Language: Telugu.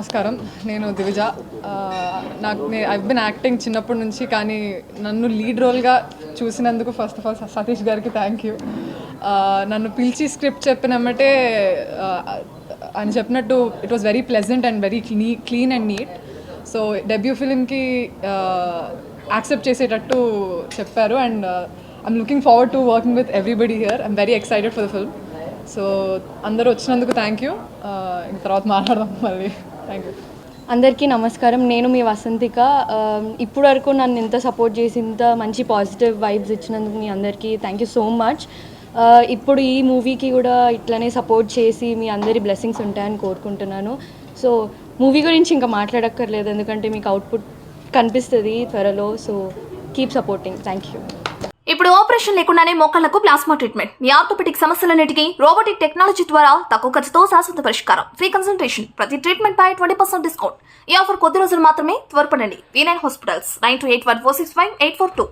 నమస్కారం. నేను దివిజ. ఐవ్ బిన్ యాక్టింగ్ చిన్నప్పటి నుంచి, కానీ నన్ను లీడ్ రోల్గా చూసినందుకు ఫస్ట్ ఆఫ్ ఆల్ సతీష్ గారికి థ్యాంక్ యూ. నన్ను పిలిచి స్క్రిప్ట్ చెప్పినమ్మటే అని చెప్పినట్టు it was very pleasant and very clean and neat. So debut ఫిలింకి యాక్సెప్ట్ చేసేటట్టు చెప్పారు. And I'm looking forward to working with everybody here. I'm very excited for the film. So అందరూ వచ్చినందుకు థ్యాంక్ యూ. ఇంక తర్వాత మాట్లాడదాం మళ్ళీ. Thank you. అందరికీ నమస్కారం. నేను మీ వసంతిక. ఇప్పుడు వరకు నన్ను ఇంత సపోర్ట్ చేసి ఇంత మంచి పాజిటివ్ వైబ్స్ ఇచ్చినందుకు మీ అందరికీ థ్యాంక్ యూ సో మచ్. ఇప్పుడు ఈ మూవీకి కూడా ఇట్లనే సపోర్ట్ చేసి మీ అందరి బ్లెస్సింగ్స్ ఉంటాయని కోరుకుంటున్నాను. సో మూవీ గురించి ఇంకా మాట్లాడక్కర్లేదు, ఎందుకంటే మీకు అవుట్పుట్ కనిపిస్తుంది త్వరలో. So keep supporting. Thank you. ఇప్పుడు ఆపరేషన్ లేకుండానే మోకాళ్లకు ప్లాస్మా ట్రీట్మెంట్. మీ ఆర్థోపెటిక్ సమస్యలన్నిటికీ రోబోటిక్ టెక్నాలజీ ద్వారా తక్కువ ఖర్చుతో శాశ్వత పరిష్కారం. Free consultation. ప్రతి ట్రీట్మెంట్ పై 20% డిస్కౌంట్. ఈ ఆఫర్ కొద్ది రోజులు మాత్రమే. త్వరపడండి. V9 hospitals 9281465842.